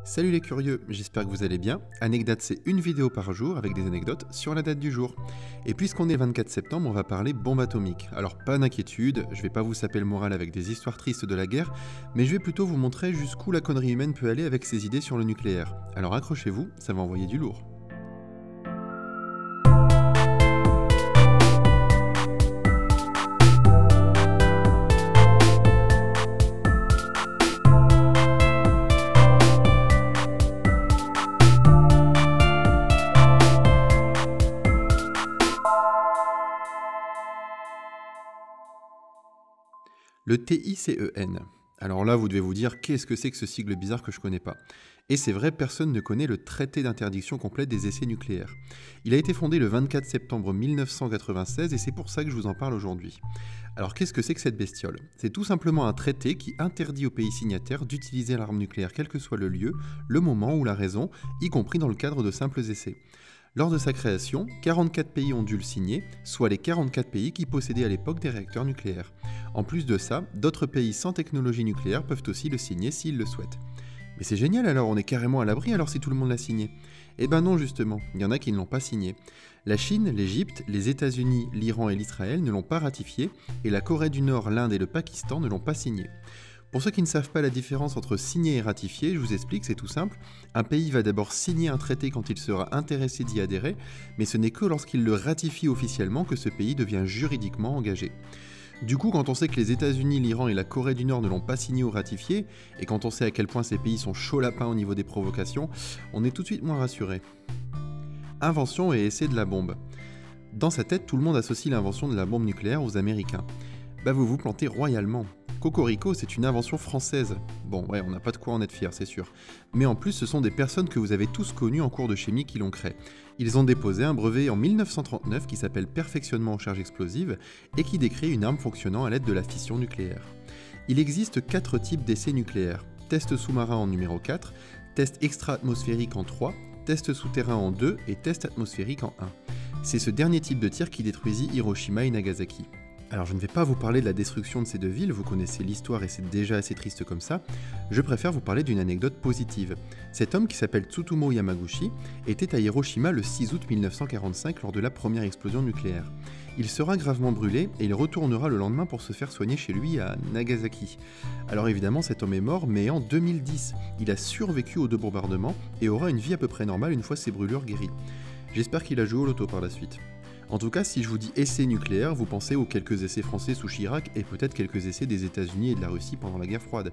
Salut les curieux, j'espère que vous allez bien. Anecdote, c'est une vidéo par jour avec des anecdotes sur la date du jour. Et puisqu'on est le 24 septembre, on va parler bombe atomique. Alors pas d'inquiétude, je vais pas vous saper le moral avec des histoires tristes de la guerre, mais je vais plutôt vous montrer jusqu'où la connerie humaine peut aller avec ses idées sur le nucléaire. Alors accrochez-vous, ça va envoyer du lourd. Le TICEN. Alors là, vous devez vous dire, qu'est-ce que c'est que ce sigle bizarre que je connais pas? Et c'est vrai, personne ne connaît le traité d'interdiction complète des essais nucléaires. Il a été fondé le 24 septembre 1996 et c'est pour ça que je vous en parle aujourd'hui. Alors qu'est-ce que c'est que cette bestiole? C'est tout simplement un traité qui interdit aux pays signataires d'utiliser l'arme nucléaire quel que soit le lieu, le moment ou la raison, y compris dans le cadre de simples essais. Lors de sa création, 44 pays ont dû le signer, soit les 44 pays qui possédaient à l'époque des réacteurs nucléaires. En plus de ça, d'autres pays sans technologie nucléaire peuvent aussi le signer s'ils le souhaitent. Mais c'est génial alors, on est carrément à l'abri alors si tout le monde l'a signé. Eh ben non justement, il y en a qui ne l'ont pas signé. La Chine, l'Égypte, les États-Unis, l'Iran et l'Israël ne l'ont pas ratifié, et la Corée du Nord, l'Inde et le Pakistan ne l'ont pas signé. Pour ceux qui ne savent pas la différence entre signer et ratifier, je vous explique, c'est tout simple. Un pays va d'abord signer un traité quand il sera intéressé d'y adhérer, mais ce n'est que lorsqu'il le ratifie officiellement que ce pays devient juridiquement engagé. Du coup, quand on sait que les États-Unis, l'Iran et la Corée du Nord ne l'ont pas signé ou ratifié, et quand on sait à quel point ces pays sont chauds lapins au niveau des provocations, on est tout de suite moins rassuré. Invention et essai de la bombe. Dans sa tête, tout le monde associe l'invention de la bombe nucléaire aux Américains. Bah vous vous plantez royalement. Cocorico, c'est une invention française. Bon, ouais, on n'a pas de quoi en être fier, c'est sûr. Mais en plus, ce sont des personnes que vous avez tous connues en cours de chimie qui l'ont créé. Ils ont déposé un brevet en 1939 qui s'appelle Perfectionnement aux charges explosives et qui décrit une arme fonctionnant à l'aide de la fission nucléaire. Il existe 4 types d'essais nucléaires. Test sous-marin en numéro 4, test extra-atmosphérique en 3, test souterrain en 2 et test atmosphérique en 1. C'est ce dernier type de tir qui détruisit Hiroshima et Nagasaki. Alors je ne vais pas vous parler de la destruction de ces deux villes, vous connaissez l'histoire et c'est déjà assez triste comme ça. Je préfère vous parler d'une anecdote positive. Cet homme qui s'appelle Tsutomu Yamaguchi était à Hiroshima le 6 août 1945 lors de la première explosion nucléaire. Il sera gravement brûlé et il retournera le lendemain pour se faire soigner chez lui à Nagasaki. Alors évidemment cet homme est mort, mais en 2010, il a survécu aux 2 bombardements et aura une vie à peu près normale une fois ses brûlures guéries. J'espère qu'il a joué au loto par la suite. En tout cas, si je vous dis essais nucléaires, vous pensez aux quelques essais français sous Chirac et peut-être quelques essais des États-Unis et de la Russie pendant la guerre froide.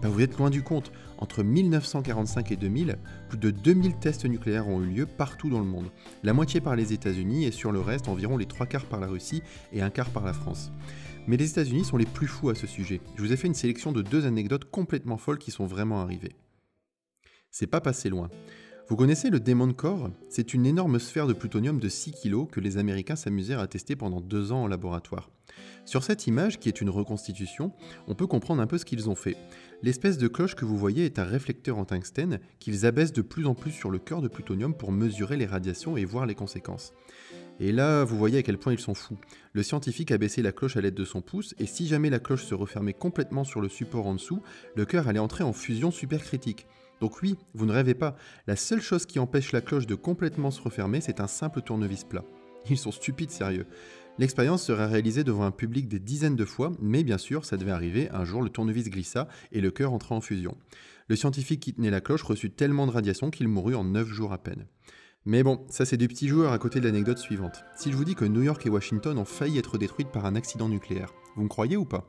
Ben vous êtes loin du compte. Entre 1945 et 2000, plus de 2000 tests nucléaires ont eu lieu partout dans le monde. La moitié par les États-Unis et sur le reste, environ les 3/4 par la Russie et 1/4 par la France. Mais les États-Unis sont les plus fous à ce sujet. Je vous ai fait une sélection de 2 anecdotes complètement folles qui sont vraiment arrivées. C'est pas passé loin. Vous connaissez le Demon Core? C'est une énorme sphère de plutonium de 6 kg que les Américains s'amusèrent à tester pendant 2 ans en laboratoire. Sur cette image, qui est une reconstitution, on peut comprendre un peu ce qu'ils ont fait. L'espèce de cloche que vous voyez est un réflecteur en tungstène qu'ils abaissent de plus en plus sur le cœur de plutonium pour mesurer les radiations et voir les conséquences. Et là, vous voyez à quel point ils sont fous. Le scientifique a baissé la cloche à l'aide de son pouce, et si jamais la cloche se refermait complètement sur le support en dessous, le cœur allait entrer en fusion supercritique. Donc oui, vous ne rêvez pas, la seule chose qui empêche la cloche de complètement se refermer, c'est un simple tournevis plat. Ils sont stupides sérieux. L'expérience sera réalisée devant un public des dizaines de fois, mais bien sûr, ça devait arriver, un jour le tournevis glissa et le cœur entra en fusion. Le scientifique qui tenait la cloche reçut tellement de radiation qu'il mourut en 9 jours à peine. Mais bon, ça c'est des petits joueurs à côté de l'anecdote suivante. Si je vous dis que New York et Washington ont failli être détruites par un accident nucléaire, vous me croyez ou pas?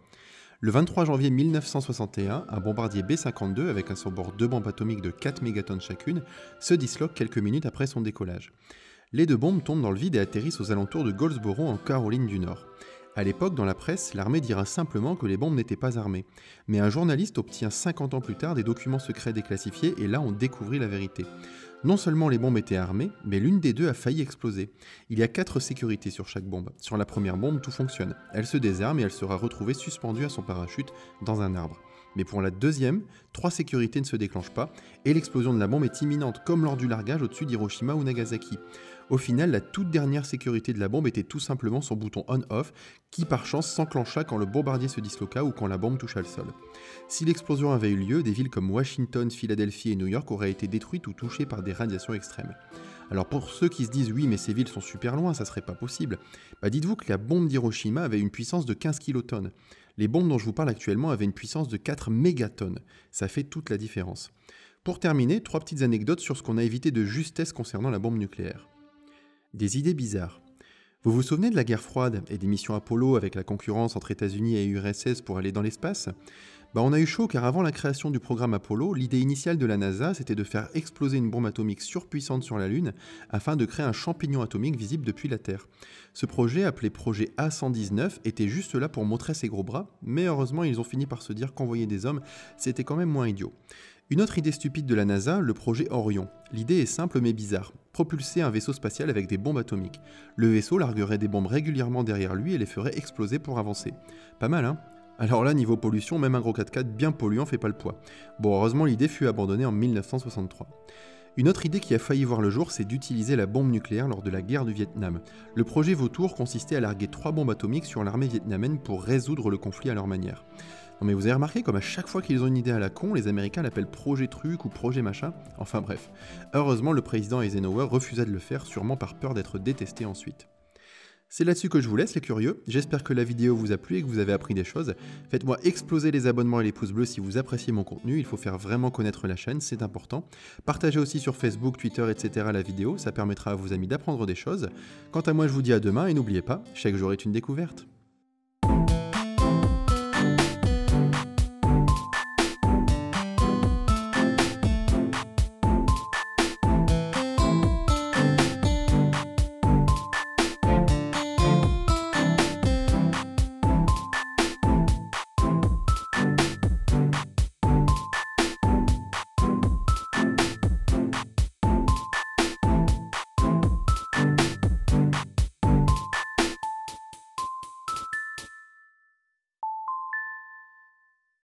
Le 23 janvier 1961, un bombardier B-52 avec à son bord 2 bombes atomiques de 4 mégatonnes chacune se disloque quelques minutes après son décollage. Les 2 bombes tombent dans le vide et atterrissent aux alentours de Goldsboro en Caroline du Nord. A l'époque, dans la presse, l'armée dira simplement que les bombes n'étaient pas armées. Mais un journaliste obtient 50 ans plus tard des documents secrets déclassifiés et là on découvrit la vérité. Non seulement les bombes étaient armées, mais l'une des 2 a failli exploser. Il y a 4 sécurités sur chaque bombe. Sur la première bombe, tout fonctionne. Elle se désarme et elle sera retrouvée suspendue à son parachute dans un arbre. Mais pour la deuxième, 3 sécurités ne se déclenchent pas, et l'explosion de la bombe est imminente, comme lors du largage au-dessus d'Hiroshima ou Nagasaki. Au final, la toute dernière sécurité de la bombe était tout simplement son bouton on-off, qui par chance s'enclencha quand le bombardier se disloqua ou quand la bombe toucha le sol. Si l'explosion avait eu lieu, des villes comme Washington, Philadelphie et New York auraient été détruites ou touchées par des radiations extrêmes. Alors pour ceux qui se disent oui mais ces villes sont super loin, ça serait pas possible, dites-vous que la bombe d'Hiroshima avait une puissance de 15 kilotonnes. Les bombes dont je vous parle actuellement avaient une puissance de 4 mégatonnes. Ça fait toute la différence. Pour terminer, 3 petites anecdotes sur ce qu'on a évité de justesse concernant la bombe nucléaire. Des idées bizarres. Vous vous souvenez de la guerre froide et des missions Apollo avec la concurrence entre États-Unis et URSS pour aller dans l'espace ? On a eu chaud car avant la création du programme Apollo, l'idée initiale de la NASA c'était de faire exploser une bombe atomique surpuissante sur la Lune afin de créer un champignon atomique visible depuis la Terre. Ce projet, appelé projet A119, était juste là pour montrer ses gros bras, mais heureusement ils ont fini par se dire qu'envoyer des hommes c'était quand même moins idiot. Une autre idée stupide de la NASA, le projet Orion. L'idée est simple mais bizarre. Propulser un vaisseau spatial avec des bombes atomiques. Le vaisseau larguerait des bombes régulièrement derrière lui et les ferait exploser pour avancer. Pas mal, hein ? Alors là, niveau pollution, même un gros 4x4 bien polluant fait pas le poids. Bon, heureusement, l'idée fut abandonnée en 1963. Une autre idée qui a failli voir le jour, c'est d'utiliser la bombe nucléaire lors de la guerre du Vietnam. Le projet Vautour consistait à larguer 3 bombes atomiques sur l'armée vietnamienne pour résoudre le conflit à leur manière. Non mais vous avez remarqué comme à chaque fois qu'ils ont une idée à la con, les Américains l'appellent projet truc ou projet machin, enfin bref. Heureusement, le président Eisenhower refusa de le faire, sûrement par peur d'être détesté ensuite. C'est là-dessus que je vous laisse les curieux, j'espère que la vidéo vous a plu et que vous avez appris des choses. Faites-moi exploser les abonnements et les pouces bleus si vous appréciez mon contenu, il faut faire vraiment connaître la chaîne, c'est important. Partagez aussi sur Facebook, Twitter, etc. la vidéo, ça permettra à vos amis d'apprendre des choses. Quant à moi je vous dis à demain et n'oubliez pas, chaque jour est une découverte.